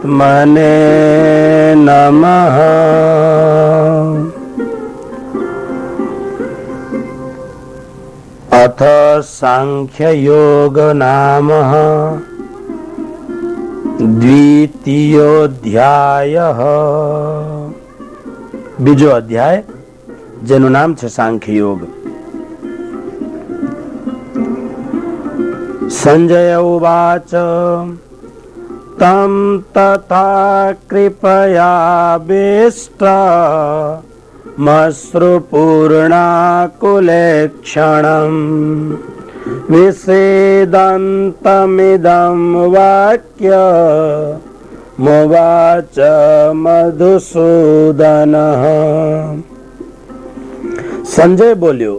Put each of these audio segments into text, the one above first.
परमात्मने नमः। अथ सांख्ययोग नाम द्वितीयोऽध्यायः। बीजो अध्याय जेनु नाम छे सांख्ययोग। संजय उवाच तं तथा कृपयाभीष्ट मश्रुपूर्णाकुलेक्षणम् विषेदन्तमिदं वाक्यमुवाच मधुसूदनः। संजय बोल्यो,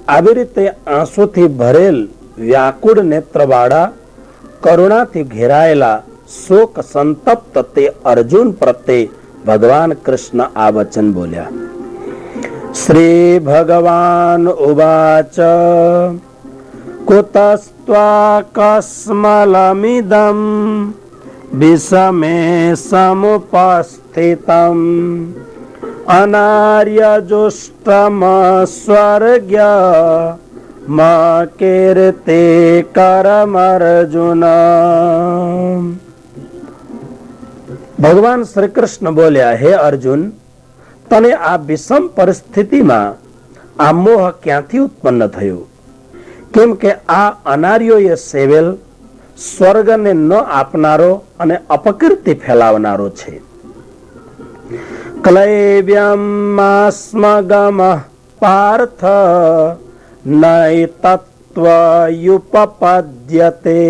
આવી રીતે આંસુથી ભરેલ વ્યાકુળ નેત્રવાળા, કરુણાથી ઘેરાયેલા, શોક સંતપ્ત તે અર્જુન પ્રત્યે ભગવાન કૃષ્ણ આ વચન બોલ્યા. શ્રી ભગવાન ઉવાચ કુતસ્ત્વાકસ્મલમિદં વિષમે સમુપસ્થિતં અનાર્યજુષ્ટમ સ્વર્ગ્ય મા કીર્તિ કરમર્જુન. ભગવાન શ્રી કૃષ્ણ બોલ્યા, હે અર્જુન, તને આ વિષમ પરિસ્થિતિમાં આ મોહ ક્યાંથી ઉત્પન્ન થયો? કેમ કે આ અનાર્યોએ સેવેલ સ્વર્ગને ન આપનારો અને અપકીર્તિ ફેલાવનારો છે. ક્લૈવ્યમાસ્મગમઃ પાર્થ નૈતત્વયુપપદ્યતે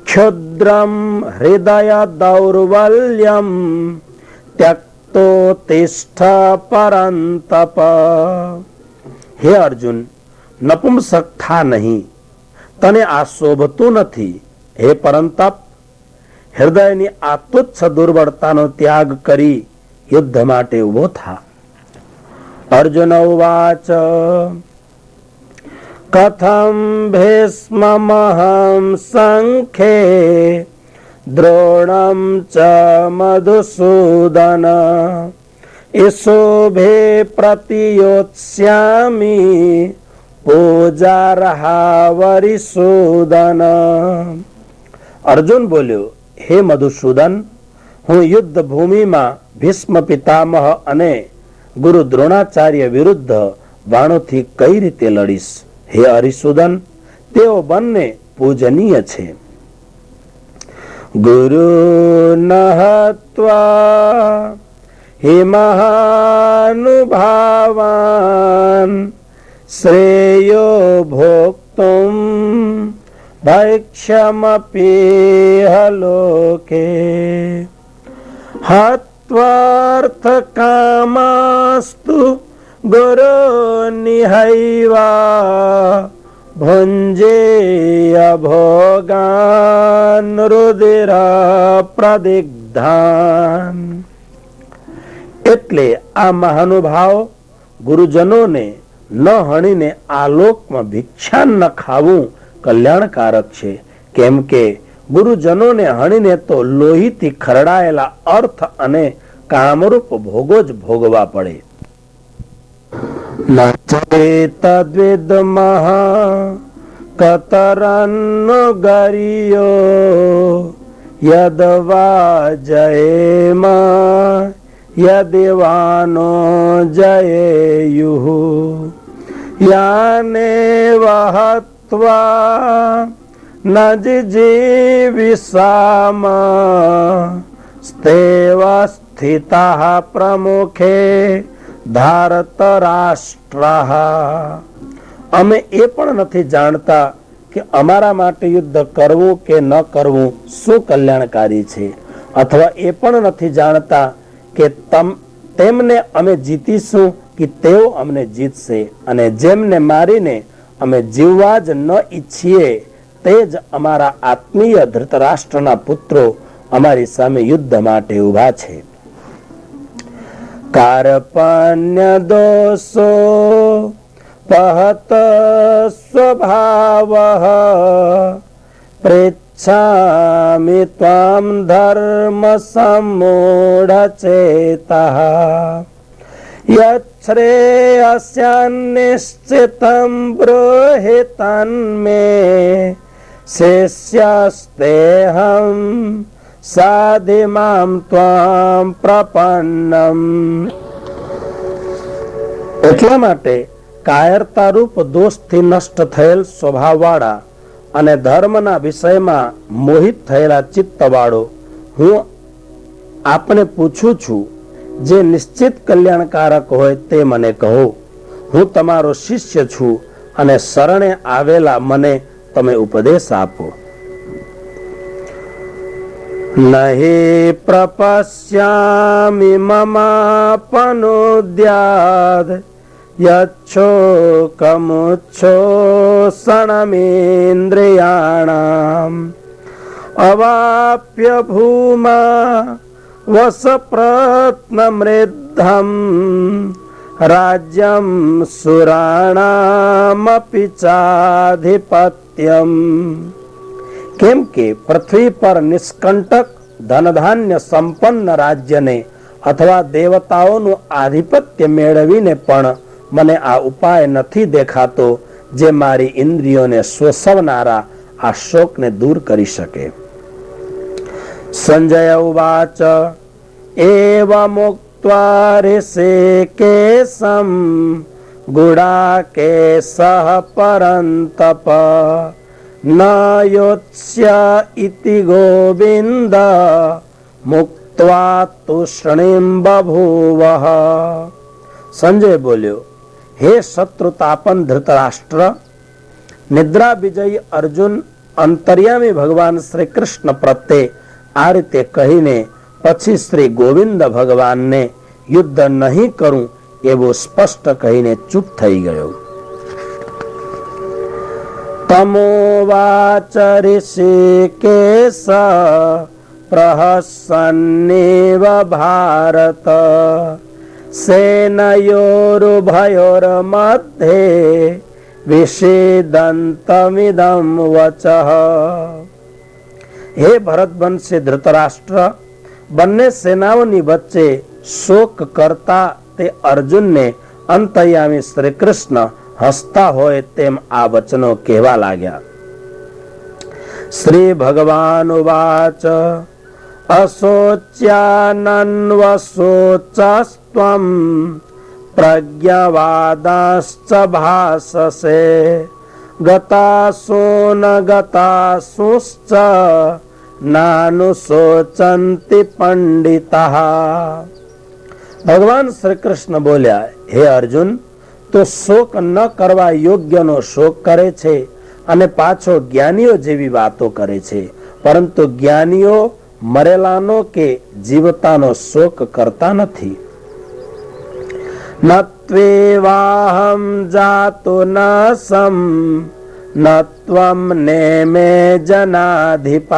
ક્ષુદ્રમ હૃદય દૌર્બલ્યમ ત્યક્તો તિષ્ઠ પરંતપ. હે અર્જુન, નપુંસક થા નહીં, તને આ શોભતું નથી. હે પરંતપ, હૃદયની આ તુચ્છ દુર્બળતાનો ત્યાગ કરી યુદ્ધ માટે ઉભો થા. અર્જુન ઉવાચ કથમ ભીષ્મમહં સંખ્યે દ્રોણમ ચ મધુસૂદન ઈશોભે પ્રતિયોત્સ્યામિ પૂજારહા વરિસૂદન. અર્જુન બોલ્યો, હે મધુસૂદન, હું યુદ્ધ ભૂમિમાં ભીષ્મ પિતામહ અને ગુરુ દ્રોણાચાર્ય વિરુદ્ધ બાણોથી કઈ રીતે લડીશ? હે હરિસૂદન, તેઓ બંને પૂજનીય છે. ગુરુ નહત્વા હિ મહાનુભાવાન શ્રેયો ભોક્તુમ ભૈક્ષ્યમપી હલોકે હત્વાર્થ કામાસ્તુ ગુરુ નિહૈવા ભુંજેય ભોગાન રુધિર પ્રદિગ્ધાન. એટલે આ મહાનુભાવ ગુરુજનોને ન હણીને આ લોકમાં ભિક્ષા ન ખાવું કલ્યાણકારક છે. કેમ કે ગુરુજનોને હણીને તો લોહીથી ખરડાયેલા અર્થ અને કામરૂપ ભોગો જ ભોગવા પડે. તદ્વિદ્મઃ કતરન્નો ગરિયો યદવા જયેમ યદેવાનો જયેયુઃ યાને વહત્વા નજીજીવિષામ સ્તેવ સ્થિતઃ પ્રમુખે ધારતરાષ્ટ્રઃ. અમે એ પણ નથી જાણતા કે અમારા માટે યુદ્ધ કરવું કે ન કરવું શું કલ્યાણકારી છે, અથવા એ પણ નથી જાણતા કે તેમને અમે જીતીશું કે તેઓ અમને જીતશે, અને જેમને મારીને અમે જીવવા જ ન ઈચ્છીએ તે જ અમારા આત્મીય ધૃતરાષ્ટ્રના પુત્રો અમારી સામે યુદ્ધ માટે ઉભા છે. કાર્પણ્ય દોષો પહત સ્વભાવઃ પ્રેત્ય પૃચ્છામિ ત્વામ ધર્મ સમૂઢચેતઃ યચ્છ્રેયસ્યાન્નિશ્ચિતં બ્રૂહિ તન્મે શિષ્યસ્તેહં સાધિમામ ત્વામ પ્રપન્નમ. એટલા માટે કાયરતા રૂપ દોષથી નષ્ટ થયેલ સ્વભાવવાળા અને ધર્મના વિષયમાં મોહિત થયેલા ચિત્તવાળો હું આપને પૂછું છું, જે નિશ્ચિત કલ્યાણકારક હોય તે મને કહો. હું તમારો શિષ્ય છું અને શરણે આવેલા મને તમે ઉપદેશ આપો. નહિ પ્રપશ્યામિ મમાપનુદ્યાદ યચ્છોકમુચ્છોષણમિન્દ્રિયાણામ અવાપ્ય ભૂમા વસપ્રત્નમૃદ્ધમ રાજ્યમ સુરાણામપિ ચાધિપત્યમ. કેમ કે પૃથ્વી પર નિષ્કંટક ધનધાન્ય સંપન્ન રાજ્યને અથવા દેવતાઓનું આધિપત્ય મેળવીને પણ મને આ ઉપાય નથી દેખાતો જે મારી ઇન્દ્રિયોને શોષવનારા આ શોકને દૂર કરી શકે. સંજય ઉવાચ એવમુક્ત્વા ઋષિકેશં ગુડાકેશઃ પરંતપ ન યોત્સ્ય ઇતિ ગોવિંદ મુક્ત્વા તૂષ્ણીમ બભૂવઃ. સંજય બોલ્યો, હે શત્રુતાપન ધૃતરાષ્ટ્ર, નિદ્રા વિજયી અર્જુન અંતર્યામી ભગવાન શ્રી કૃષ્ણ પ્રત્યે આ રીતે કહીને પછી શ્રી ગોવિંદ ભગવાનને યુદ્ધ નહીં કરું એવું સ્પષ્ટ કહીને ચૂપ થઈ ગયો. તમોવાચ ઋષિકેશ પ્રહસન્નેવ ભારત સેનયોરુભયોર્મધ્યે વિષેદંતમિદં વચઃ. હે ભરતવંશી ધૃતરાષ્ટ્ર, બંને સેનાઓની વચ્ચે શોક કરતા તે અર્જુનને અંતર્યામી શ્રી કૃષ્ણ હસતા હોય તેમ આ વચનો કહેવા લાગ્યા. શ્રી ભગવાન ઉવાચ અશોચ્યાનન્વશોચસ્ત્વં પ્રજ્ઞવાદાશ્ચ ભાષસે ગતાસો ન ગતાસુશ્ચ નાનુશોચંતિ પંડિતઃ. ભગવાન શ્રી કૃષ્ણ બોલ્યા, હે અર્જુન, તો શોક ન કરવા યોગ્યનો શોક કરે છે અને પાછો જ્ઞાનીઓ જેવી વાતો કરે છે, પરંતુ જ્ઞાનીઓ મરેલાનો કે જીવતાનો શોક કરતા નથી. ન ત્વેવાહમ જાતો ન સમ ન ત્વમ નેમે જનાધિપઃ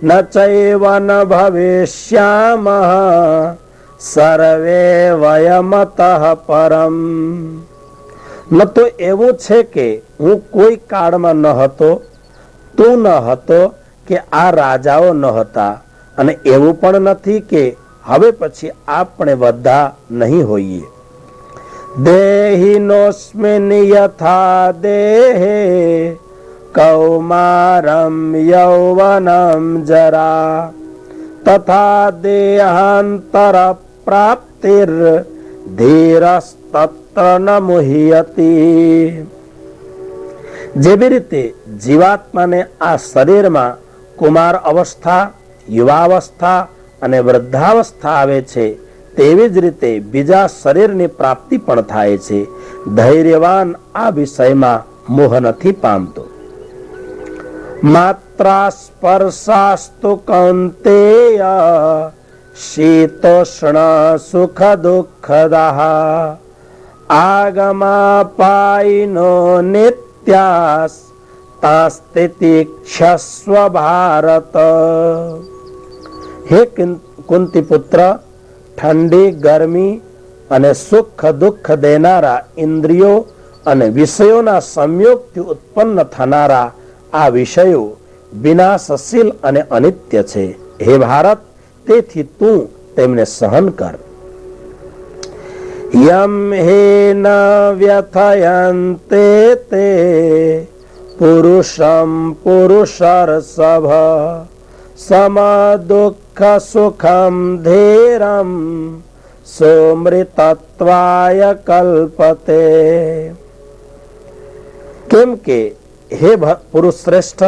ન ચૈવ ન ભવિષ્યામઃ સર્વે વયમતઃ પરમ. ન તો એવું છે કે હું કોઈ કાળમાં ન હતો, તું ન હતો કે આ રાજાઓ ન હતા, અને એવું પણ નથી કે હવે પછી આપણે બધા નહીં હોઈએ. દેહિનોસ્મિન યથા દેહે કૌમારમ યૌવનમ જરા તથા દેહાંતર પ્રાપ્તિર ધીરસ્તત્ર ન મુહ્યતિ. જેવી રીતે જીવાત્માને આ શરીરમાં કુમાર અવસ્થા, યુવાવસ્થા અને વૃદ્ધાવસ્થા આવે છે, તેવી જ રીતે બીજા શરીરની પ્રાપ્તિ પણ થાય છે. ધૈર્યવાન આ વિષયમાં મોહ નથી પામતો. માત્રા સ્પર્શાસ્તુ કૌંતેય શીતોષ્ણ સુખ દુઃખદાઃ આગમાપાયિનો નિત્યાસ તાસ્તિતિક્ષસ્વ ભારત. હે કુંતી પુત્ર, ઠંડી, ગરમી અને સુખ દુઃખ દેનારા ઇન્દ્રિયો અને વિષયોના સંયોગથી ઉત્પન્ન થનારા આ વિષયો વિનાશશીલ અને અનિત્ય છે. હે ભારત, તેથી તું તેમને સહન કર. યમ હે ન વ્યથયન્તે તે પુરુષમ પુરુષર્ષભ સમ દુઃખ સુખમ ધીરમ સોમૃતત્વાય કલ્પતે. કેમ કે હે પુરુષ શ્રેષ્ઠ,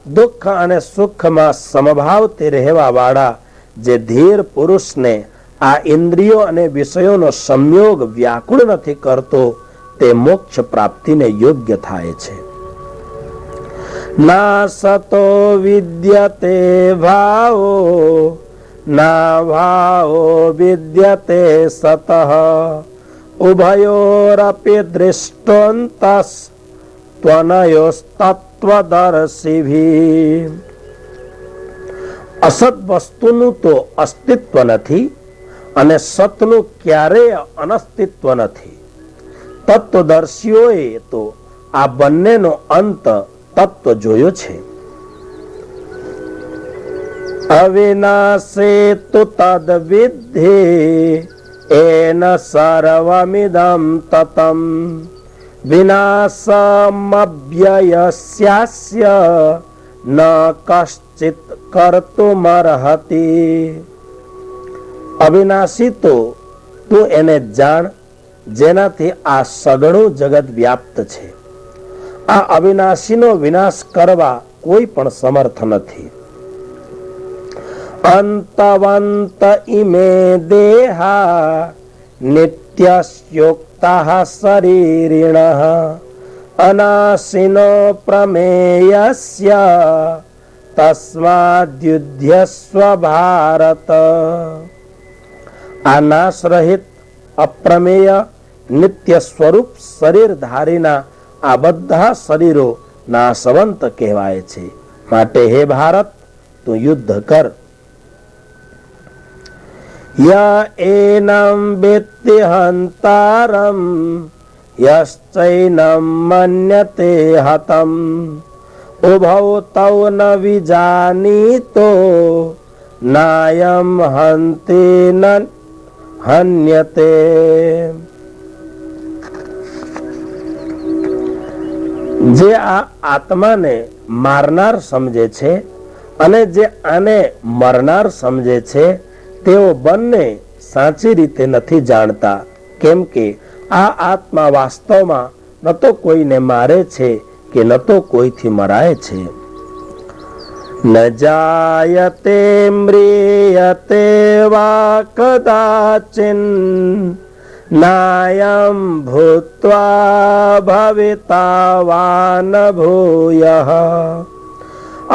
દુઃખ અને સુખમાં સમભાવથી રહેવા વાળા જે ધીર પુરુષને આ ઇન્દ્રિયો અને વિષયોનો સંયોગ વ્યાકુળ નથી કરતો, તે મોક્ષ પ્રાપ્તિને યોગ્ય થાય છે. ના સતો વિદ્યતે ભાવો ના ભાવો વિદ્યતે સતઃ ઉભયોરપી દૃષ્ટોંતસ ત્વનયોસ્તત્વદર્શિભિ. અસત વસ્તુનું તો અસ્તિત્વ નથી અને સતનું ક્યારેય અનસ્તિત્વ નથી. તત્વદર્શીઓએ તો આ બંનેનો અંત તત્વ જોયો છે. અવિનાશે તુ તદ વિદ્ધિ એન સર્વમિદં તતમ વિનાશમવ્યયસ્યાસ્ય ન કશ્ચિત કર્તુમર્હતિ. અવિનાશી તો તું એને જાણ, જેનાથી આ સઘળું જગત વ્યાપ્ત છે. આ અવિનાશીનો વિનાશ કરવા કોઈ પણ સમર્થ નથી. અંતવંત ઇમે દેહા નિત્યસ્યોક્તઃ શરીરિણઃ અનાશિનો પ્રમેયસ્ય તસ્માદ્યુધ્યસ્વ ભારત. આ નાશ રહિત અપ્રમેય નિત્ય સ્વરૂપ શરીરધારીના આ બધા શરીરો નાશવંત કહેવાય છે. માટે હે ભારત, તું યુદ્ધ કર. ય એનમ વેત્તિ હંતારમ યશ્ચૈનમ મન્યતે હતમ ઉભૌ તૌ ન વિજાનીતો નાયમ હંતિ ન હન્યતે. જે આ આત્માને મારનાર સમજે છે અને જે આને મરનાર સમજે છે, તેઓ બંને સાચી રીતે નથી જાણતા. કેમ કે આ આત્મા વાસ્તવમાં ન તો કોઈને મારે છે કે ન તો કોઈથી મરાય છે. ન જાયતે મ્રિયતે વા કદાચિન નાયમ ભૂત્વા ભવિતા વા ન ભૂયઃ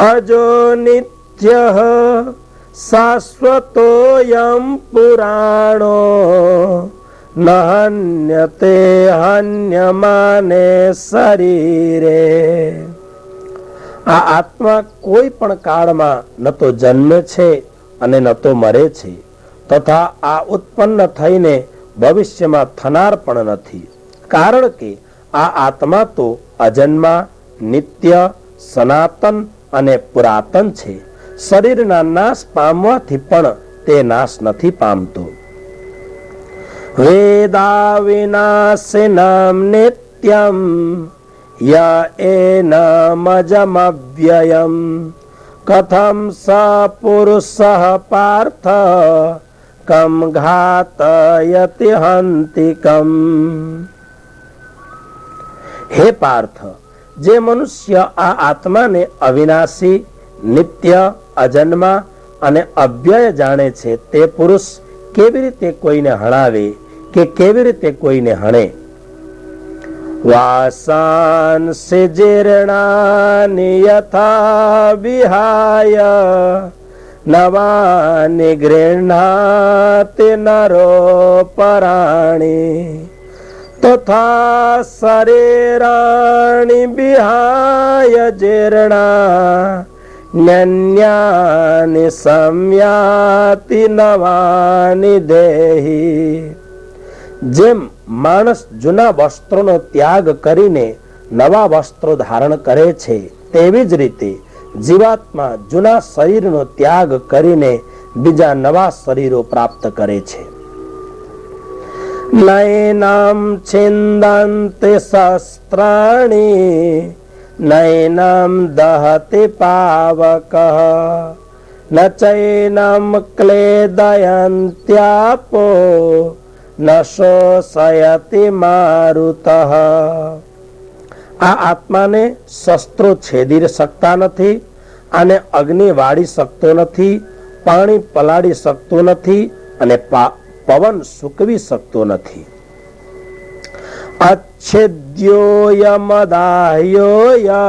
અજો નિત્યઃ શાશ્વતોયમ પુરાણો નહન્યતે હન્યમાને શરીરે. આ આત્મા કોઈ પણ કાળમાં ન તો જન્મે છે અને ન તો મરે છે, તથા આ ઉત્પન્ન થઈને ભવિષ્યમાં થનાર પણ નથી. કારણ કે આ આત્મા તો અજન્મા, નિત્ય, સનાતન અને પુરાતન છે. શરીરના નાશ પામવાથી પણ તે નાશ નથી પામતો. વેદા વિનાશિનામ નિત્યમ ય એનમજમવ્યયમ કથમ સ પુરુષઃ પાર્થ કમ ઘાતયતિ હંતિકમ. હે પાર્થ, જે મનુષ્ય આ આત્માને અવિનાશી, નિત્ય, અજન્મા અને અવ્યય જાણે છે, તે પુરુષ કેવી રીતે કોઈને હણાવે કે કેવી રીતે કોઈને હણે. વાસાંસિ જીર્ણાનિ યથા વિહાય નવાનિ ગૃહ્ણાતિ નરો પરાણી તથા શરીરાણિ વિહાય જીર્ણા ન્યન્યાનિ સંયાતિ નવાનિ દેહી. જેમ માણસ જૂના વસ્ત્રોનો ત્યાગ કરીને નવા વસ્ત્રો ધારણ કરે છે, તેવી જ રીતે જીવાત્મા જૂના શરીરનો ત્યાગ કરીને બીજા નવા શરીરો પ્રાપ્ત કરે છે. નૈનામ છિંદન્તિ શસ્ત્રાણી નૈનામ દહતિ પાવકઃ ન ચૈનમ ક્લેદયન્ત્યાપો ન શોષયતિ મારુતઃ. આ આત્માને શસ્ત્રો છેદી શકતા નથી, આને અગ્નિ વાળી શકતો નથી, પાણી પલાળી શકતું નથી અને પવન સૂકવી શકતો નથી. અચ્છેદ્યોયમદાહ્યોય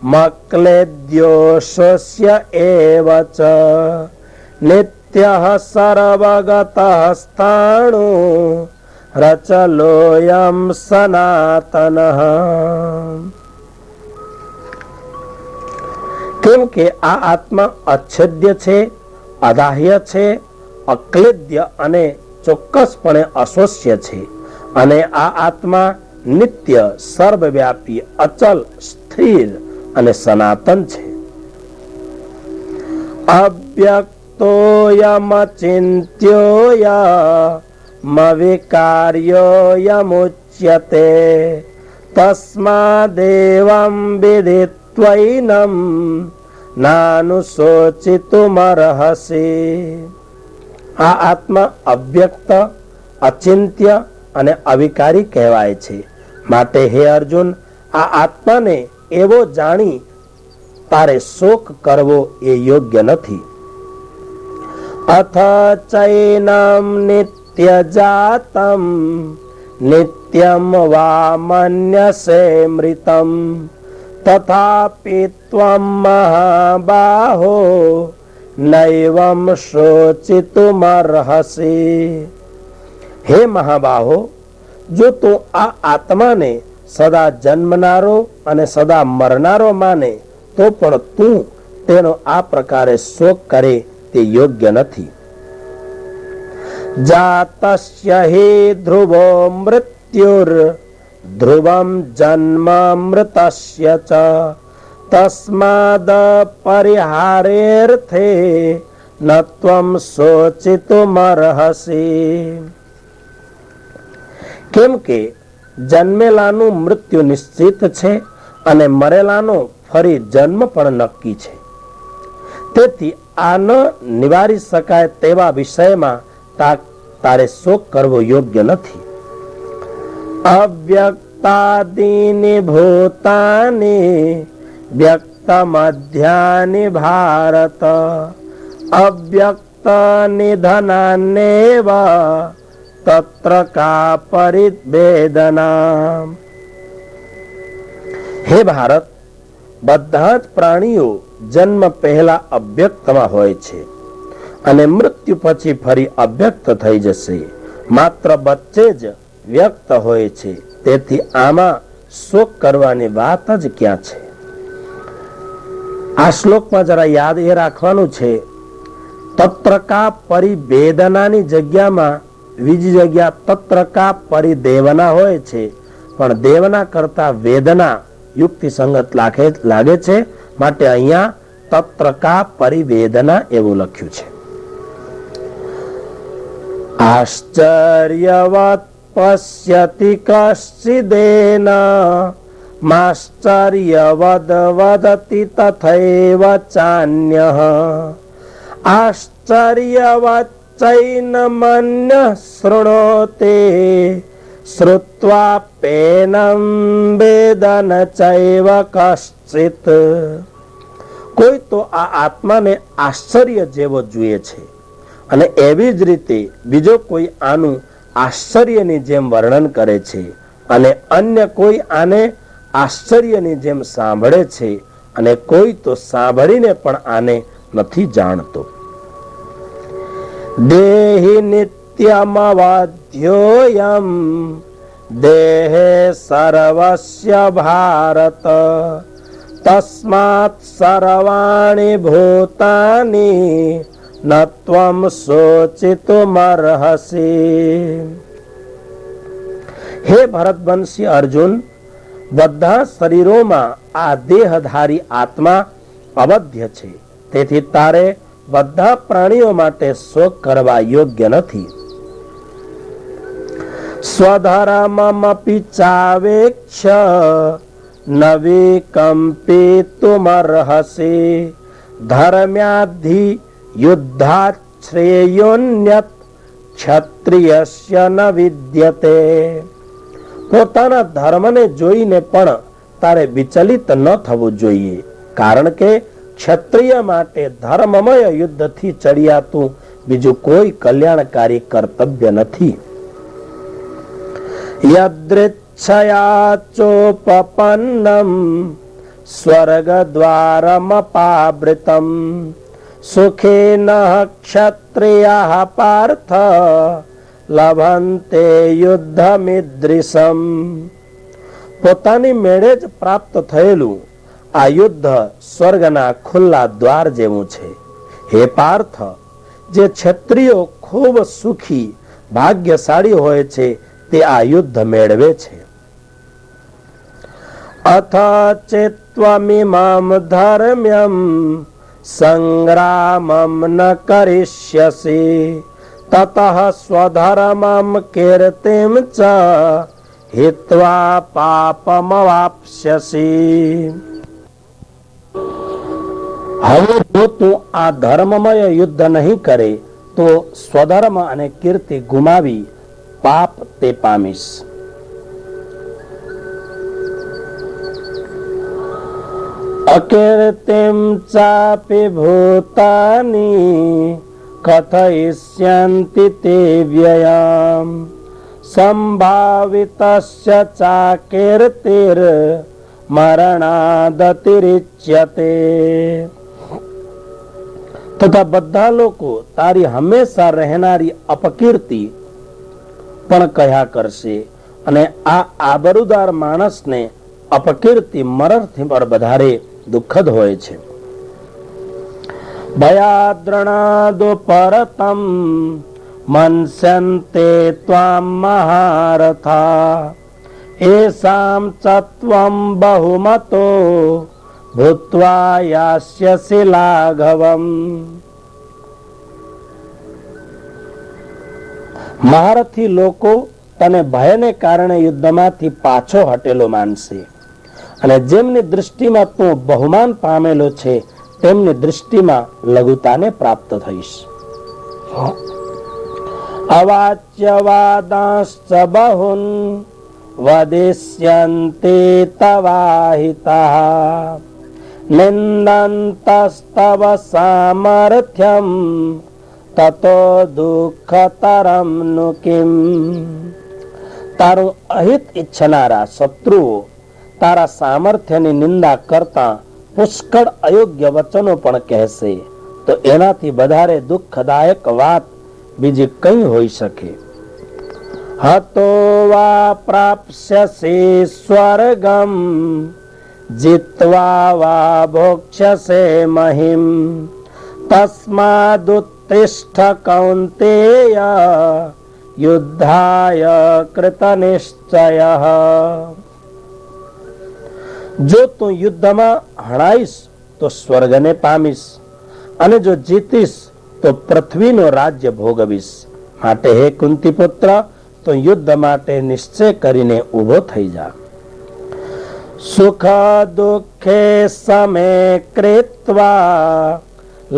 મક્લેદ્યોષસ્ય એવ ચ નિત્યઃ સર્વગતઃ સ્થાણુ રચલોયમ સનાતનઃ. કેમ કે આ આત્મા અચ્છેદ્ય છે, અદાહ્ય છે, અક્લેદ્ય અને ચોક્કસપણે અશોષ્ય છે. અને આ આત્મા નિત્ય, સર્વવ્યાપી, અચલ, સ્થિર અને સનાતન છે. અવ્યક્તોયમચિંત્યોય મવિકાર્યોયમુચ્યતે તસ્માદેવં વિદિત્વૈનમ નાનુશોચિતુમર્હસી. આ આત્મા અવ્યક્ત, અચિંત્ય અને અવિકારી કહેવાય છે. માટે હે અર્જુન, આ આત્માને એવો જાણી તારે શોક કરવો એ યોગ્ય નથી. અથ ચૈનમ નિત્યજાતમ નિત્યમ વા મન્યસે મૃતમ તથાપિ ત્વમ મહાબાહો નૈવમ શોચિતુમર્હસી. હે મહાબાહો, જો તું આ આત્માને સદા જન્મનારો અને સદા મરનારો માને તો પણ તું તેનો આ પ્રકારે શોક કરે તે યોગ્ય નથી. જાતસ્ય હિ ધ્રુવો મૃત્યુર ધ્રુવમ જન્મ મૃતસ્ય ચ તસ્માદ પરિહારેર્થે ન ત્વમ શોચિતુમર્હસી. કેમ કે જન્મેલાનું મૃત્યુ નિશ્ચિત છે અને મરેલાનો ફરી જન્મ પણ નક્કી છે. તેથી આ ન નિવારી શકાય તેવા વિષયમાં તારે શોક કરવો યોગ્ય નથી. અવ્યક્તાદીની ભૂતાની વ્યક્તમધ્યાની ભારત અવ્યક્ત નિધનાન્નેવ તત્ર કા પરિવેદના. હે ભારત, બધા જ પ્રાણીઓ જન્મ પહેલા અવ્યક્તમાં હોય છે અને મૃત્યુ પછી ફરી અવ્યક્ત થઈ જશે. માત્ર વચ્ચે જ વ્યક્ત હોય છે. તેથી આમાં શોક કરવાની વાત જ ક્યાં છે? આ શ્લોકમાં જરા યાદ એ રાખવાનું છે, તત્ર કા પરિવેદનાની જગ્યામાં બીજી જગ્યા તત્ર કા પરિદેવના હોય છે, પણ દેવના કરતા વેદના યુક્તિ સંગત લાગે છે. માટે અહીંયા તત્ર કા પરિવેદના એવું લખ્યું છે. આશ્ચર્યવત પશ્યતિ કશ્ચિદેન માશ્ચર્યવદ વદતિ તથૈવ ચાન્યઃ આશ્ચર્યવત ચૈનમન્યઃ શૃણોતે શ્રુત્વાપ્યેનં વેદન ચૈવ કશ્ચિત. કોઈ તો આ આત્માને આશ્ચર્ય જેવો જોઈએ છે અને એવી જ રીતે બીજો કોઈ આનું આશ્ચર્યની જેમ વર્ણન કરે છે અને અન્ય કોઈ આને આશ્ચર્યની જેમ સાંભળે છે અને કોઈ તો સાંભળીને પણ આને નથી જાણતો. દેહિ નિત્યમવાધ્યોયમ દેહે સર્વસ્ય ભારત તસ્માત સર્વાણિ ભૂતાની ન ત્વમ શોચિતુમર્હસી. હે ભરતવંશી અર્જુન, બધા શરીરોમાં આ દેહધારી આત્મા અવધ્ય છે. તેથી તારે બધા પ્રાણીઓ માટે શોક કરવા યોગ્ય નથી. સ્વધર્મમપી ચાવેક્ષ ન વિકંપિતુમર્હસि ધર્મ્યાધિ યુદ્ધાત શ્રેયોન્યત ક્ષત્રિયસ્ય ન વિદ્યતે. પોતાના ધર્મને જોઈને પણ તારે વિચલિત ન થવું જોઈએ, કારણ કે ક્ષત્રિય માટે ધર્મમય યુદ્ધથી ચડિયાતું બીજું કોઈ કલ્યાણકારી કર્તવ્ય નથી. યદૃચ્છયા ચોપપન્નમ સ્વર્ગદ્વારમપાવૃતમ સુખેન ક્ષત્રિયઃ પાર્થ લભંતે યુદ્ધમિદૃશમ. પોતાની મેળે જ પ્રાપ્ત થયેલું આ યુદ્ધ સ્વર્ગના ખુલ્લા દ્વાર જેવું છે. હે પાર્થ, જે ક્ષત્રિયો ખૂબ સુખી ભાગ્યશાળી હોય છે તે આ યુદ્ધ મેળવે છે. અથ ચેત્વમિમં ધર્મ્યં સંગ્રામં ન કરિષ્યસि તતઃ સ્વધર્મં કીર્તિં ચ હિત્વા પાપમવાપ્સ્યસિ. હવે જો તું આ ધર્મમય યુદ્ધ નહીં કરે તો સ્વધર્મ અને કીર્તિ ગુમાવી પાપ તે પામીશ. અકીર્તિં ચાપી ભૂતાની કથયિષ્યન્તિ તે વ્યયામ સંભાવિતસ્ય ચાકીર્તિર મરણાદતિરિચ્યતે. તથા બધા લોકો તારી હંમેશા રહેનારી અપકીર્તિ પણ કહ્યા કરશે, અને આ આબરૂદાર માણસને અપકીર્તિ મરણથી પણ વધારે દુઃખદ હોય છે. ભયાદ્રણાદો પરતમ મન્સ્યન્તે ત્વામ મહારથા એસામ ચત્વમ બહુમતો ભૂત્વા યાસ્યસિ લાઘવમ. મહારથી લોકો તને ભયને કારણે યુદ્ધમાંથી પાછો હટેલો માનશે, અને જેમની દૃષ્ટિમાં તું બહુમાન પામેલો છે તેમની દૃષ્ટિમાં લઘુતાને પ્રાપ્ત થઈશ. અવાચ્યવાદાંશ્ચ બહુન વદિષ્યન્તે તવાહિતાઃ નિંદन्तસ્તવ સામર્થ્યમ તતો દુઃખતરમ नु કિમ. તારું અહિત ઈચ્છનારા શત્રુઓ તારા સામર્થ્યની નિંદા કરતા પુષ્કળ અયોગ્ય વચનો પણ કહેશે, તો એનાથી વધારે દુઃખદાયક વાત બીજી કઈ હોઈ શકે. હતો વા પ્રાપ્સ્યસે સ્વર્ગમ જીત્વા વા ભોક્ષ્યસે મહિમ તસ્માદુત્તિષ્ઠ કૌન્તેય યુદ્ધાય કૃતનિશ્ચયઃ. જો તું યુદ્ધમાં હણાઈશ તો સ્વર્ગને પામીશ, અને જો જીતીશ તો પૃથ્વીનો રાજ્ય ભોગવીશ. માટે હે કુંતી પુત્ર, તો યુદ્ધ માટે નિશ્ચય કરીને ઊભો થઈ જા. સુખ દુઃખે સમે કૃત્વા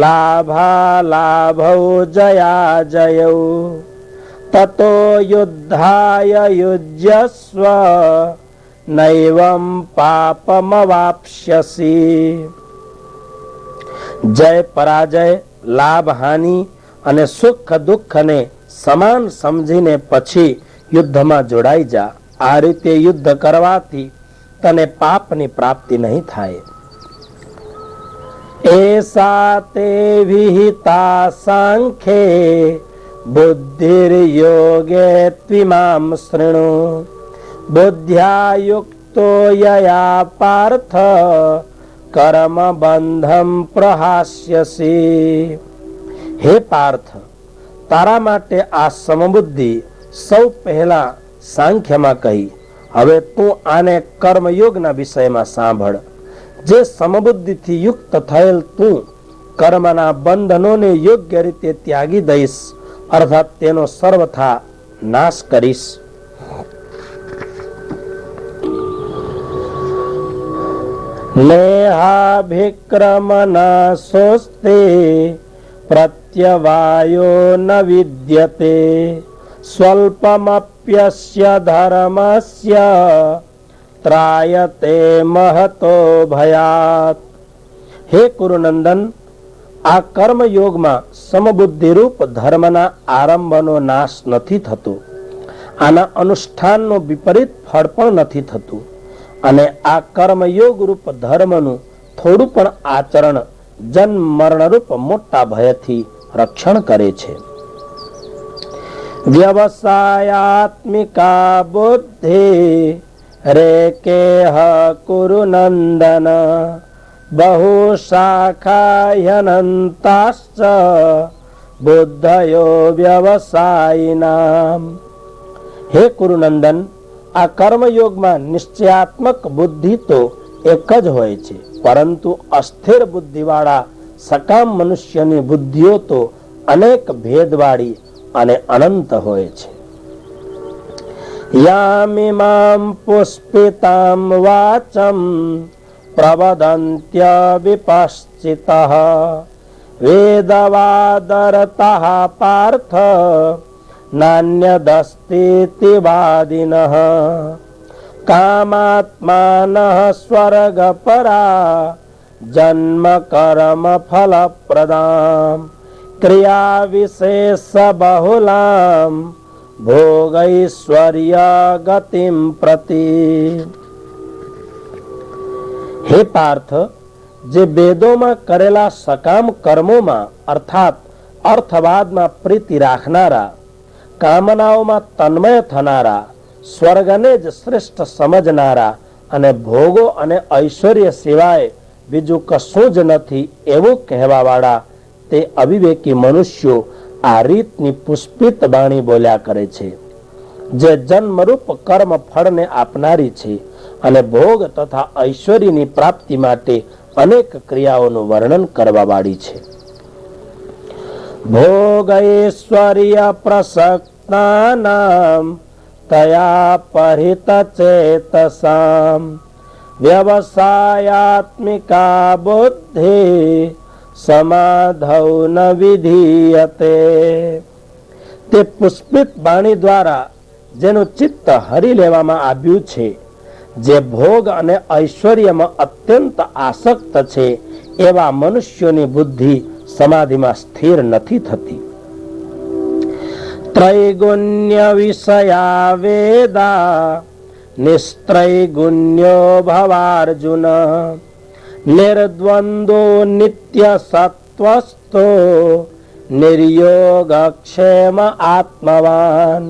લાભા લાભૌ જયા જયૌ તતો યુદ્ધાય યુજ્યસ્વ નૈવં પાપમવાપ્સ્યસિ. જય પરાજય, લાભ હાનિ અને સુખ દુઃખને સમાન સમજીને પછી યુદ્ધમાં જોડાઈ જા. આ રીતે યુદ્ધ કરવાથી તને પાપની પ્રાપ્તિ નહીં થાય. એસા તે વિહિતા સાંખ્યે બુદ્ધિર્યોગે ત્વિમામ શૃણુ બુદ્ધ્યા યુક્તો યયા પાર્થ કર્મ બંધમ પ્રહાસ્યસી. હે પાર્થ, તારા માટે આ સમબુદ્ધિ સૌ પહેલા સાંખ્યમાં કહી. હવે તું આને કર્મયોગના વિષયમાં સાંભળ. જે સમબુદ્ધિથી યુક્ત થયેલ તું કર્મના બંધનોને યોગ્ય રીતે ત્યાગી દઈશ, અર્થાત તેનો સર્વથા નાશ કરીશ. નેહાભિક્રમના સોસ્તે પ્રત્યવાયો ન વિદ્યતે સ્વલ્પમપ્યસ્ય ધર્મસ્ય ત્રાયતે મહતો ભયાત. હે કુરુનંદન, આ કર્મયોગમાં સમબુદ્ધિરૂપ ધર્મના આરંભનો નાશ નથી થતો, આના અનુષ્ઠાનનો વિપરીત ફળ પણ નથી થતું, અને આ કર્મયોગ રૂપ ધર્મનું થોડું પણ આચરણ જન્મ મરણરૂપ મોટા ભયથી રક્ષણ કરે છે. વ્યવસાયાત્મિકા બુદ્ધિ રેકેહ કુરુનંદન બહુ શાખાયનંતાશ્ચ બુદ્ધયો વ્યવસાયિનામ. હે કુરુનંદન, આ કર્મયોગમાં નિશ્ચયાત્મક બુદ્ધિ તો એક જ હોય છે, પરંતુ અસ્થિર બુદ્ધિવાળા સકામ મનુષ્યની બુદ્ધિઓ તો અનેક ભેદવાળી અને અનંત હોય છે. યામિમામ પુષ્પિતામ વાચમ પ્રવદંત્ય વિપશ્ચિતઃ વેદવાદરતઃ પાર્થ નાન્યદસ્તીતિ વાદિનઃ કામાત્માનઃ સ્વર્ગપરા જન્મ કર્મ ફલપ્રદામ ક્રિયા વિશેષ બહુલામ ભોગૈશ્વર્ય ગતિમ પ્રતિ. હે પાર્થ, જે વેદોમાં કરેલા સકામ કર્મોમાં અર્થાત અર્થવાદમાં પ્રીતિ રાખનારા, કામનાઓમાં તન્મય થનારા, સ્વર્ગને જ શ્રેષ્ઠ સમજનારા અને ભોગો અને ઐશ્વર્ય સિવાય બીજું કશું જ નથી એવું કહેવાવાળા તે અવિવેકી મનુષ્યો આ રીતની પુષ્પિત વાણી બોલ્યા કરે છે, જે જન્મરૂપ કર્મ ફળને આપનારી છે અને ભોગ તથા ઐશ્વર્યની પ્રાપ્તિ માટે અનેક ક્રિયાઓનું વર્ણન કરવા વાળી છે. ભોગૈશ્વર્ય પ્રસક્તાનામ તયા પરિત ચેતસામ વ્યવસાયાત્મિકા બુદ્ધિ સમાધૌ ન વિધીયતે. તે પુષ્પિત વાણી દ્વારા જેનું ચિત્ત હરી લેવામાં આવ્યું છે, જે ભોગ અને ઐશ્વર્યમાં અત્યંત આસક્ત છે, એવા મનુષ્યોની બુદ્ધિ સમાધિમાં સ્થિર નથી થતી. ત્રૈગુણ્ય વિષયા વેદા નિસ્ત્રૈગુણ્યો ભવાર્જુન નિર્દ્વંદો નિત્ય સત્વસ્તો નિર્યોગક્ષેમ આત્મવાન.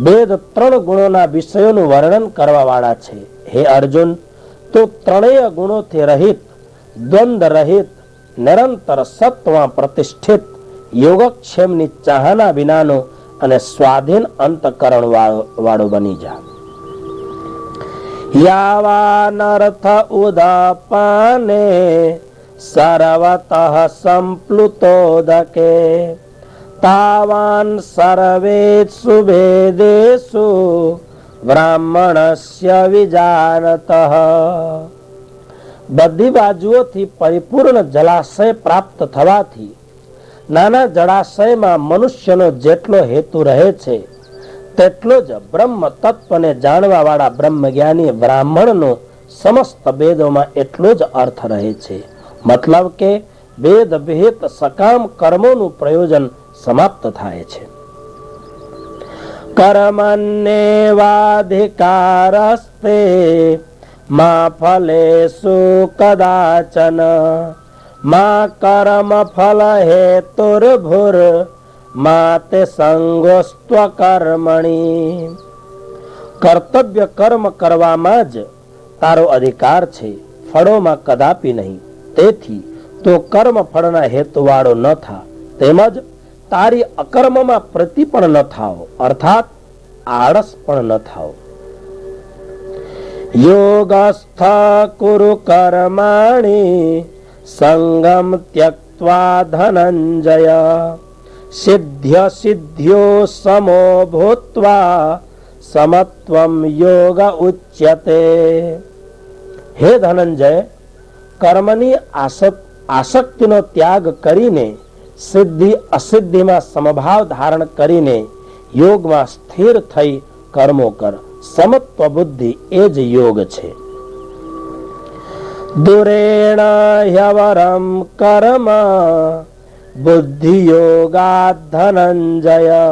વેદ ત્રણ ગુણોના વિષયોનું વર્ણન કરવા વાળા છે. હે અર્જુન, તો ત્રણેય ગુણોથી રહિત, દ્વંદ રહિત, નિરંતર સત્વમાં પ્રતિષ્ઠિત, યોગક્ષેમની ચાહના વિનાનો અને સ્વાધીન અંતકરણ વાળો બની જા. યાવાનર્થ ઉદાપાને સર્વતઃ સંપ્લુતોદકે તાવાન સર્વેષુ વેદેષુ બ્રાહ્મણસ્ય વિજાનતઃ. બધી બાજુઓથી પરિપૂર્ણ જળાશય પ્રાપ્ત થવાથી નાના જળાશયમાં મનુષ્યનો જેટલો હેતુ રહે છે, તેટલો જ બ્રહ્મ તત્વને જાણવા વાળા બ્રહ્મજ્ઞાની બ્રાહ્મણનો સમસ્ત વેદોમાં એટલો જ અર્થ રહે છે. મતલબ કે વેદ વિહિત સકામ કર્મોનું પ્રયોજન સમાપ્ત થાય છે. કર્મણ્યેવાધિકારસ્તે મા ફલેષુ કદાચન મા કર્મ ફલ હેતુર્ભુર મા તે સંગોસ્ત્વ કર્મણી. કર્તવ્ય કર્મ કરવામાં જ તારો અધિકાર છે, ફળોમાં કદાપી નહીં. તેથી તો કર્મ ફળના હેતુવાળો ન થા, તેમજ તારી અકર્મમાં પ્રતિ પણ ન થાઓ, અર્થાત આળસ પણ ન થાઓ. યોગસ્થ કુરુ કર્માણિ સંગમ ત્યક્ત્વા ધનંજય સિદ્ધ્ય સિદ્ધ્યો સમો ભૂત્વા સમત્વમ યોગ ઉચ્યતે. હે ધનંજય, કર્મની આસક્તિનો ત્યાગ કરીને સિદ્ધિ અસિદ્ધિમાં સમભાવ ધારણ કરીને યોગમાં સ્થિર થઈ કર્મો કર. સમત્વ બુદ્ધિ એ જ યોગ છે. દુરેણ હ્યવરમ કર્મ બુદ્ધિ યોગાદ ધનંજય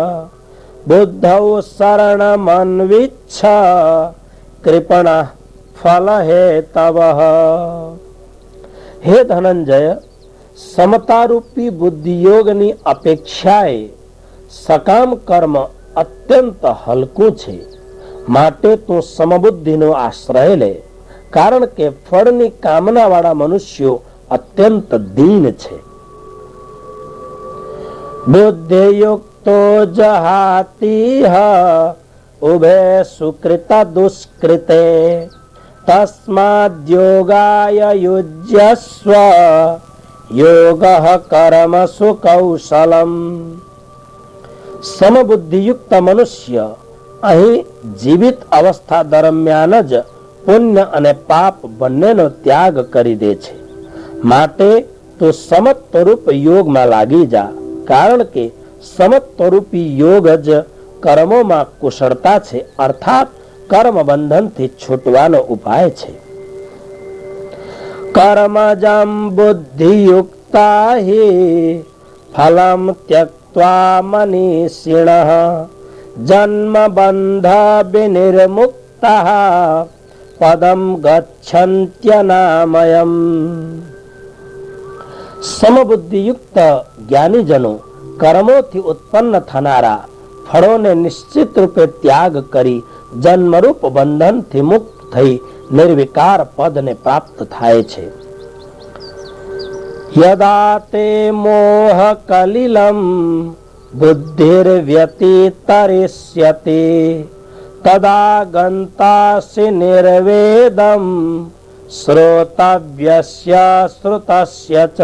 બુદ્ધૌ શરણમન્વિચ્છ કૃપણા ફલ હેતવઃ. હે ધનંજય, સમતારૂપી બુદ્ધિયોગની અપેક્ષાએ સકામ કર્મ અત્યંત હલકું છે. માટે તું સમબુદ્ધિનો આશ્રય લે, કારણ કે ફળની કામના વાળા મનુષ્યો અત્યંત દીન છે. બુદ્ધિયુક્તો જહાતિહ ઉભે સુકૃત દુષ્કૃતે તસ્માદ્યોગાય યુજ્યસ્વ યોગઃ કર્મસુ કૌશલમ. સમબુદ્ધિયુક્ત મનુષ્ય અહીં જીવિત અવસ્થા દરમિયાન જ પુણ્ય અને પાપ બંનેનો ત્યાગ કરી દે છે. માટે તું સમત્વરૂપ યોગમાં લાગી જા, કારણ કે સમત્વરૂપી યોગ જ કર્મોમાં કુશળતા છે, અર્થાત કર્મ બંધનથી છૂટવાનો ઉપાય છે. કર્મજં બુદ્ધિયુક્તા હિ ફલમ ત્યક્ત્વા મનીષિણઃ જન્મ બંધ વિનિર્મુક્તઃ પદમ ગચ્છન્ત્યનામયમ. સમબુદ્ધિયુક્ત જ્ઞાનીજનો કર્મોથી ઉત્પન્ન થનારા ફળોને નિશ્ચિત રૂપે ત્યાગ કરી જન્મરૂપ બંધનથી મુક્ત થઈ નિર્વિકાર પદને પ્રાપ્ત થાય છે. યદા તે મોહ કલિલમ બુદ્ધિર્વ્યતિતરિષ્યતિ તદા ગંતાસि નિર્વેદમ શ્રોતવ્યસ્ય શ્રુતસ્ય ચ.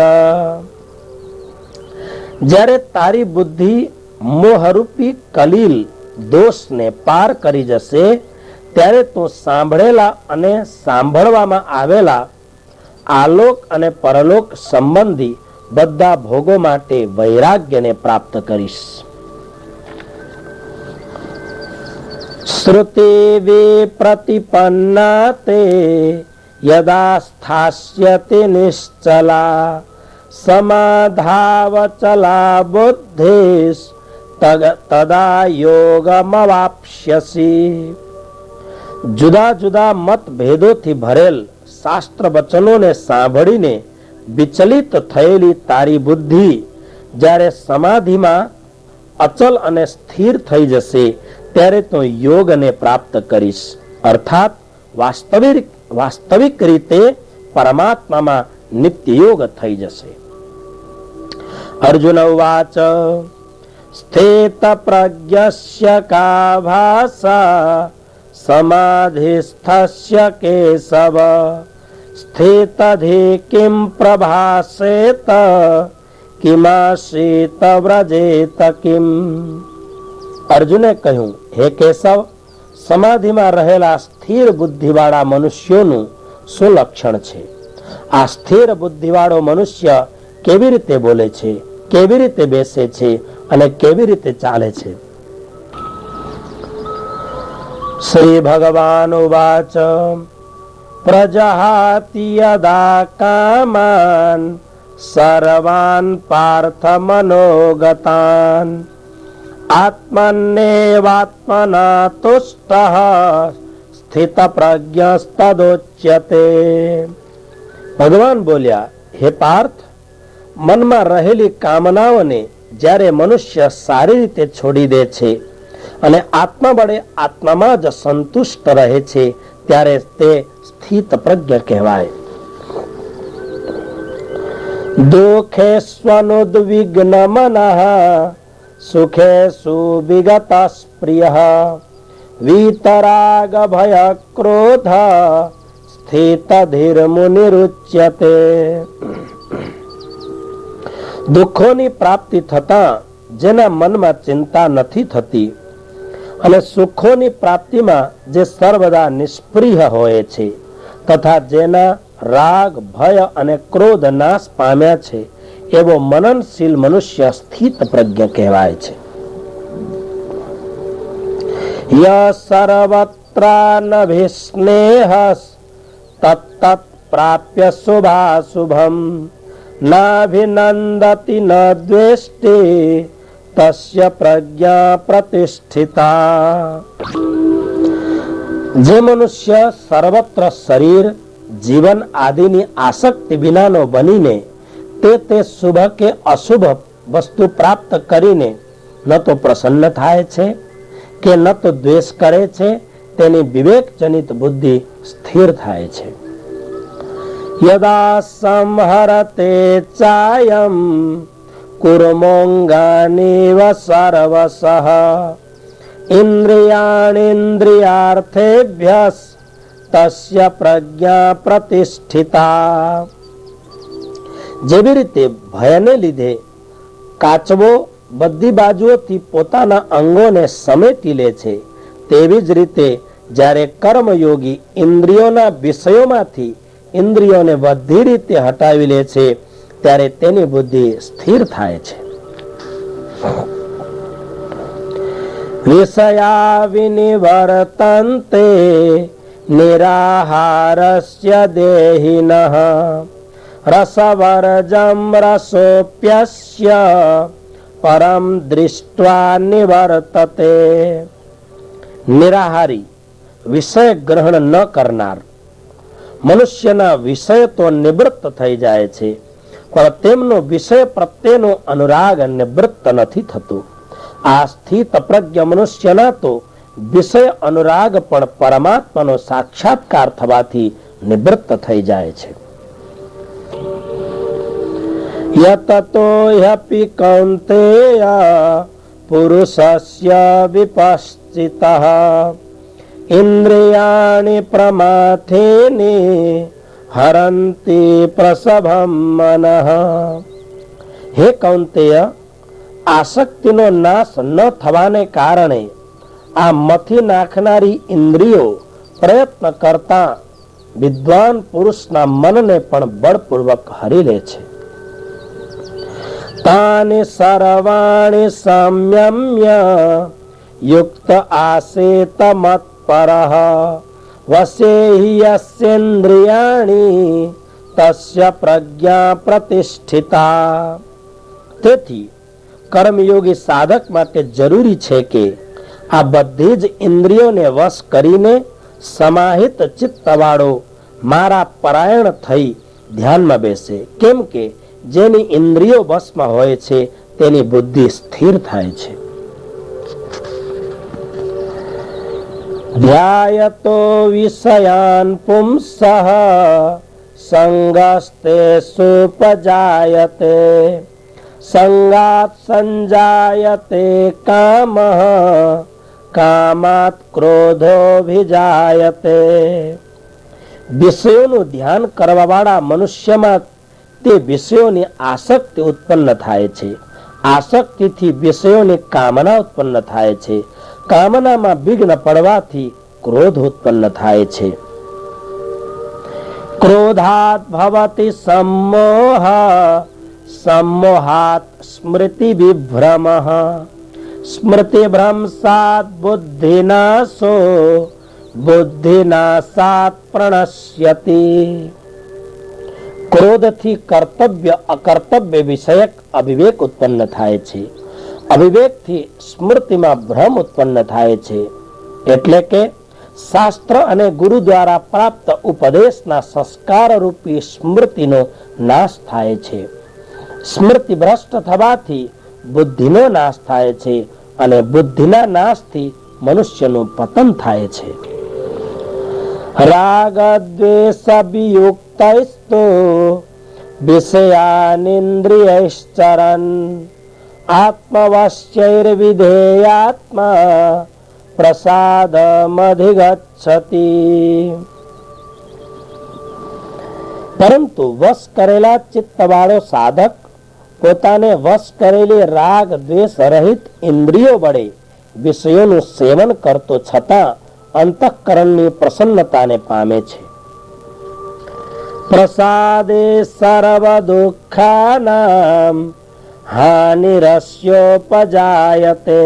જ્યારે તારી બુદ્ધિ મોહરૂપી કલીલ દોષને પાર કરી જશે, ત્યારે તું સાંભળેલા અને સાંભળવામાં આવેલા આલોક અને પરલોક સંબંધી બધા ભોગો માટે વૈરાગ્યને પ્રાપ્ત કરીશ. શ્રુતિ વિપ્રતિપન્ના તે યદા સ્થાસ્યતિ નિશ્ચલા સમાધાવચલા બુદ્ધિસ તદા યોગમવાપ્સ્યસી. જુદા જુદા મતભેદોથી ભરેલ શાસ્ત્ર વચનોને સાંભળીને વિચલિત થયેલી તારી બુદ્ધિ જ્યારે સમાધિમાં અચલ અને સ્થિર થઈ જશે, ત્યારે તો યોગને પ્રાપ્ત કરીશ, અર્થાત વાસ્તવિક રીતે પરમાત્મામાં નિત્ય યોગ થઈ જશે. અર્જુન ઉવાચ સ્થિત પ્રજ્ઞસ્ય કા ભાષા સમાધિસ્થસ્ય કેશવ સ્થિતધિ કિમ પ્રભાસેત કિમાસીત વ્રજેત કિમ. અર્જુને કહ્યું, હે કેશવ, સમાધિમાં રહેલા સ્થિર બુદ્ધિવાળા મનુષ્યોનું શું લક્ષણ છે? આ સ્થિર બુદ્ધિવાળો મનુષ્ય કેવી રીતે બોલે છે, કેવી રીતે બેસે છે અને કેવી રીતે ચાલે છે? શ્રી ભગવાન ઉવાચ પ્રજહાતિ યદા કામાન સર્વાન પાર્થ મનોગતાન આત્મન્નેવાત્મના તુષ્ટઃ સ્થિત પ્રજ્ઞસ્તદોચ્યતે. ભગવાન બોલ્યા, હે પાર્થ, મનમાં રહેલી કામનાઓને જ્યારે મનુષ્ય સારી રીતે છોડી દે છે અને આત્મા વડે આત્મામાં જ સંતુષ્ટ રહે છે, ત્યારે તે સ્થિત પ્રજ્ઞ કહેવાય. દુઃખે સ્વનુદ્વિગ્ન મનઃ સુખે સુવિગત પ્રિયઃ વીતરાગ ભય ક્રોધ સ્થિત ધીર મુનિરુચ્યતે. દુઃખોની પ્રાપ્તિ થતા જેના મનમાં ચિંતા નથી થતી અને સુખોની પ્રાપ્તિમાં જે સર્વદા નિષ્પ્રિય હોય છે તથા જેના રાગ ભય અને ક્રોધ નાશ પામ્યા છે એવો મનનશીલ મનુષ્ય સ્થિત પ્રજ્ઞ કહેવાય છે. ય સર્વત્રાનભિસ્નેહસ તત્તત્ પ્રાપ્ય શુભાશુભમ નાભિનંદતિ ન દ્વેષ્ટિ તસ્ય પ્રજ્ઞા પ્રતિષ્ઠિતા. જે મનુષ્ય સર્વત્ર શરીર જીવન આદિની આસક્તિ વિનાનો બનીને તે શુભ કે અશુભ વસ્તુ પ્રાપ્ત કરીને ન તો પ્રસન્ન થાય છે કે ન તો દ્વેષ કરે છે, તેની વિવેકજનિત બુદ્ધિ સ્થિર થાય છે. યદા સંહરતે ચાયમ કુર્મોંગાનીવ સર્વસઃ ઇન્દ્રિયાણીન્દ્રિયાર્થેભ્યઃ તસ્ય પ્રજ્ઞા પ્રતિષ્ઠિતા. જેવી રીતે ભયને લીધે કાચબો બધી બાજુઓથી પોતાના અંગોને સમેટી લે છે, તેવી જ રીતે જ્યારે કર્મયોગી ઇન્દ્રિયોના વિષયોમાંથી ઇન્દ્રિયોને બધી રીતે હટાવી લે છે ત્યારે તેની બુદ્ધિ સ્થિર થાય છે. વિષયા વિનિવર્તન્તે નિરાહારસ્ય દેહિનઃ રસવર્જમ રસોપ્યસ્ય પરમ દૃષ્ટ્વા નિવર્તતે. નિરાહારી વિષય ગ્રહણ ન કરનાર મનુષ્યના વિષય તો નિવૃત્ત થઈ જાય છે, પણ તેમનો વિષય પ્રત્યેનો અનુરાગ નિવૃત્ત નથી થતો. આ સ્થિત પ્રજ્ઞ મનુષ્યના તો વિષય અનુરાગ પણ પરમાત્માનો સાક્ષાત્કાર થવાથી નિવૃત્ત થઈ જાય છે. યતતો હ્યપી કૌંતેય પુરુષસ્ય વિપશ્ચિતઃ ઇન્દ્રિયાણિ પ્રમાથેને હરંતિ પ્રસભમ મનઃ. હે કૌંતેય, આસક્તિનો નાશ ન થવાને કારણે આ મથી નાખનારી ઇન્દ્રિયો પ્રયત્ન કરતા વિદ્વાન પુરુષના મનને પણ બળપૂર્વક હરી લે છે. તાનિ સર્વાણિ સંયમ્ય યુક્ત આસેત મત્પરઃ વસેહિ યસ્યેન્દ્રિયાણિ તસ્ય પ્રજ્ઞા પ્રતિષ્ઠિતા. તેથી કર્મયોગી સાધક માટે જરૂરી છે કે આ બધી જ ઇન્દ્રિયોને વશ કરીને સમાહિત ચિત્તવાળો મારા પરાયણ થઈ ધ્યાનમાં બેસે. કેમ કે જેની ઇન્દ્રિયો વશમાં હોય છે તેની બુદ્ધિ સ્થિર થાય છે. ધ્યાયતો વિષયાન પુંસઃ સંગસ્તે સુપજાયતે સંગાત સંજાયતે કામઃ કામાત ક્રોધોભિજાયતે. વિષયોનું ધ્યાન કરવા વાળા મનુષ્યમાં તે વિષયોની આસક્તિ ઉત્પન્ન થાય છે. આસક્તિથી વિષયોની કામના ઉત્પન્ન થાય છે. કામનામાં વિઘ્ન પડવાથી ક્રોધ ઉત્પન્ન થાય છે. ક્રોધાત ભવતિ સમોહ સમોહાત સ્મૃતિ વિભ્રમઃ સ્મૃતિ ભ્રંશાત બુદ્ધિનાશો બુદ્ધિનાશાત પ્રણશ્યતિ. ક્રોધથી કર્તવ્ય અકર્તવ્ય વિષયક અવિવેક ઉત્પન્ન થાય છે. અવિવેકથી સ્મૃતિમાં ભ્રમ ઉત્પન્ન થાય છે. એટલે કે શાસ્ત્ર અને ગુરુ દ્વારા પ્રાપ્ત ઉપદેશના સંસ્કાર રૂપી સ્મૃતિનો નાશ થાય છે. સ્મૃતિ ભ્રષ્ટ થવાથી બુદ્ધિનો નાશ થાય છે અને બુદ્ધિના નાશથી મનુષ્યનું પતન થાય છે. રાગ દ્વેષ વિયુક્તસ્તો વિષયાનિન્દ્રિયશ્ચરન આત્મવશ્યૈર્વિધેયાત્મા પ્રસાદમધિગચ્છતિ. પરંતુ વશ કરેલા ચિત્તવાળો સાધક પોતાને વશ કરેલી રાગ દ્વેષ રહિત ઇન્દ્રિયો વડે વિષયોનું સેવન કરતો છતાં અંતઃકરણની પ્રસન્નતાને પામે છે. પ્રસાદે સર્વ દુઃખાનામ હાનિરસ્યોપજાયતે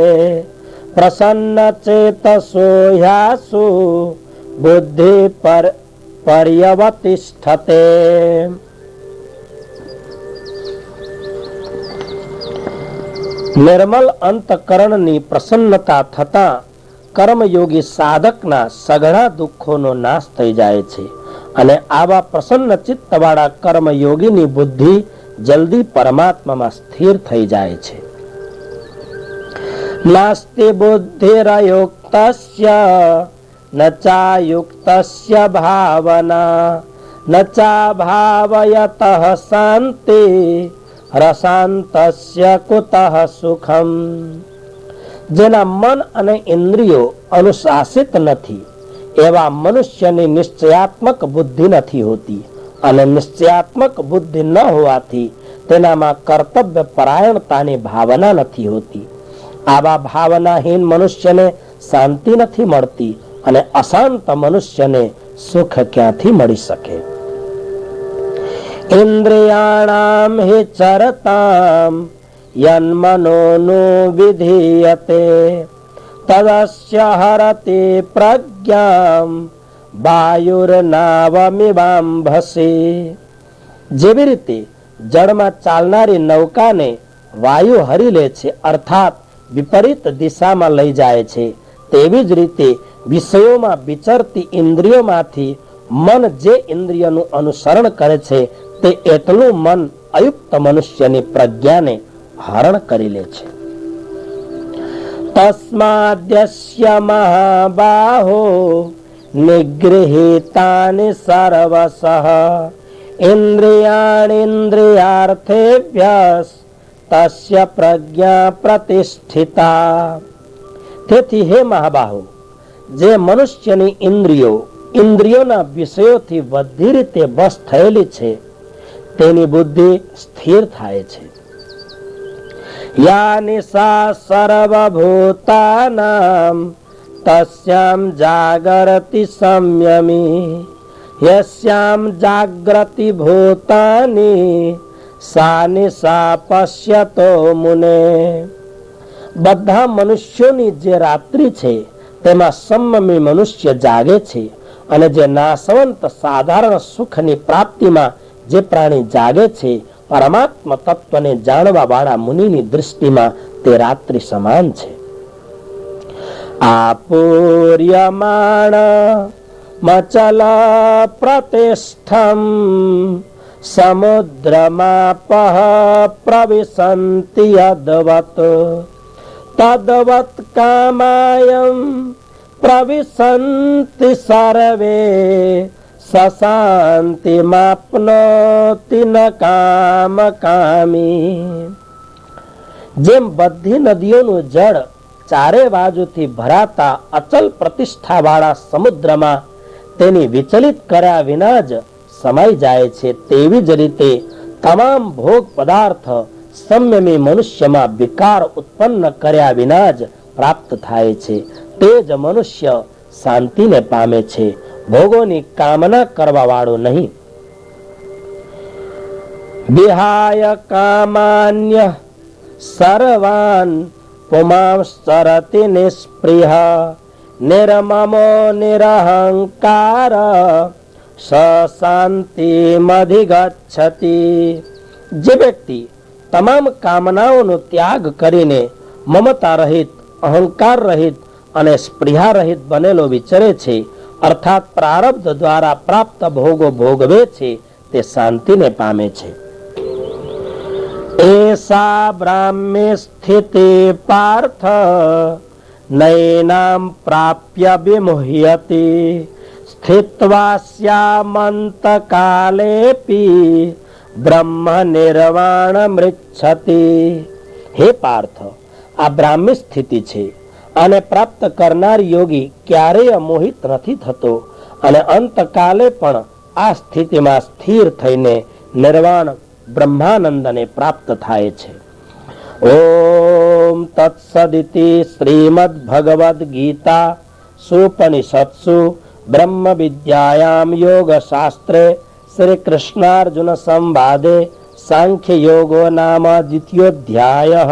પ્રસન્ન ચેતસો હ્યાસુ બુદ્ધિ પર્યવતિષ્ઠતે. નિર્મલ અંતઃકરણની પ્રસન્નતા થતા કર્મયોગી સાધકના સઘળા દુઃખોનો નાશ થઈ જાય છે અને આવા પ્રસન્ન ચિત્તવાળા કર્મયોગીની બુદ્ધિ જલ્દી પરમાત્મામાં સ્થિર થઈ જાય છે. નાસ્તિ બુદ્ધિરયુક્તસ્ય ન ચાયુક્તસ્ય ભાવના ન ચાભાવયતઃ શાંતિ રસાંતસ્ય કુતઃ સુખમ. જેના મન અને ઇન્દ્રિયો અનુશાસિત નથી એવા મનુષ્યની નિશ્ચયાત્મક બુદ્ધિ નથી હોતી અને નિશ્ચયાત્મક બુદ્ધિ ન હોવાથી તેનામાં કર્તવ્ય પરાયણતાની ભાવના નથી હોતી. આવા ભાવનાહીન મનુષ્યને શાંતિ નથી મળતી અને અશાંત મનુષ્યને સુખ ક્યાંથી મળી શકે. ઇન્દ્રિયાણામ હિ ચરતામ યન્મનોનુ વિધીયતે તદસ્ય હરતિ પ્રજ્ઞામ વાયુર્નાવમિવાંભસી. જેવી રીતે જળમાં ચાલનારી નૌકાને વાયુ હરી લે છે અર્થાત વિપરીત દિશામાં લઈ જાય છે, તેવી જ રીતે વિષયોમાં વિચરતી ઇન્દ્રિયોમાંથી મન જે ઇન્દ્રિયનું અનુસરણ કરે છે તે એટલું મન અયુક્ત મનુષ્યની પ્રજ્ઞાને હરણ કરી લે છે. તસ્માદ્યસ્ય મહાબાહો નિગૃહીતાનિ સર્વસઃ ઇન્દ્રિયાણીન્દ્રિયાર્થેભ્યઃ તસ્ય પ્રજ્ઞા પ્રતિષ્ઠિતા. તેથી હે મહાબાહો, જે મનુષ્યની ઇન્દ્રિયોના વિષયોથી બધી રીતે વશ થયેલી છે તેની બુદ્ધિ સ્થિર થાય છે. યા નિશા સર્વભૂતાનામ તસ્યામ જાગરતિ સંયમી યસ્યામ જાગ્રતિ ભૂતાની સા નિશા પશ્યતો મુને. બધા મનુષ્યોની જે રાત્રિ છે તેમાં સંયમી મનુષ્ય જાગે છે અને જે નાશવંત સાધારણ સુખની પ્રાપ્તિમાં જે પ્રાણી જાગે છે પરમાત્મા તત્વને જાણવા વાળા મુનિની દૃષ્ટિમાં તે રાત્રિ સમાન છે. આપૂર્યમાણ મચલ પ્રતિષ્ઠમ સમુદ્રમાપઃ પ્રવિશન્તિ યદવત તદવત કામાયમ પ્રવિશન્તિ સર્વે સશાંતિ માપનોતિ ન કામ કામી. જેમ બધી નદીઓનું જળ ચારે બાજુથી ભરાતા અચલ પ્રતિષ્ઠા વાળા સમુદ્રમાં તેની વિચલિત કર્યા વિના જ સમાઈ જાય છે, તેવી જ રીતે તમામ ભોગ પદાર્થ સંયમી મનુષ્યમાં વિકાર ઉત્પન્ન કર્યા વિના જ પ્રાપ્ત થાય છે. તે જ મનુષ્ય શાંતિને પામે છે, ભોગોની કામના કરવા વાળો નહીં. વિહાય કામાન્ય સર્વાન પુમાંશ્ચરતિ નિષ્પ્રિય નિર્મમો નિરહંકાર શાંતિમધિગચ્છતિ. જે વ્યક્તિ તમામ કામનાઓનો ત્યાગ કરીને મમતા રહિત, અહંકાર રહિત અને સ્પૃહા રહિત બનેલો વિચરે છે અર્થાત પ્રારબ્ધ દ્વારા પ્રાપ્ત ભોગો ભોગવે છે તે શાંતિને પામે છે. એસા બ્રાહ્મ્ય સ્થિતિ પાર્થ નૈનામ પ્રાપ્ય વિમુહ્યતિ સ્થિત્વા સ્યામંત કાલેપી બ્રહ્મ નિર્વાણ મૃચ્છતિ. હે પાર્થ, આ બ્રાહ્મી સ્થિતિ છે. આને પ્રાપ્ત કરનાર યોગી ક્યારેય મોહિત નથી થતો અને અંતકાલે પણ આ સ્થિતિમાં સ્થિર થઈને નિર્વાણ બ્રહ્માનંદને પ્રાપ્ત થાય છે. ઓમ તત્સદિતિ શ્રીમદ ભગવદ ગીતા સુપનિષત્સુ બ્રહ્મ વિદ્યાયામ યોગ શાસ્ત્રે શ્રી કૃષ્ણાર્જુન સંવાદે સાંખ્ય યોગો નામ દ્વિતીયોધ્યાયઃ.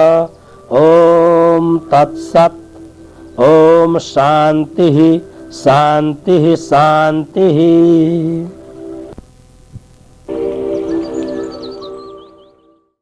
ઓમ તત્સત. ઓમ શાંતિ શાંતિ શાંતિ.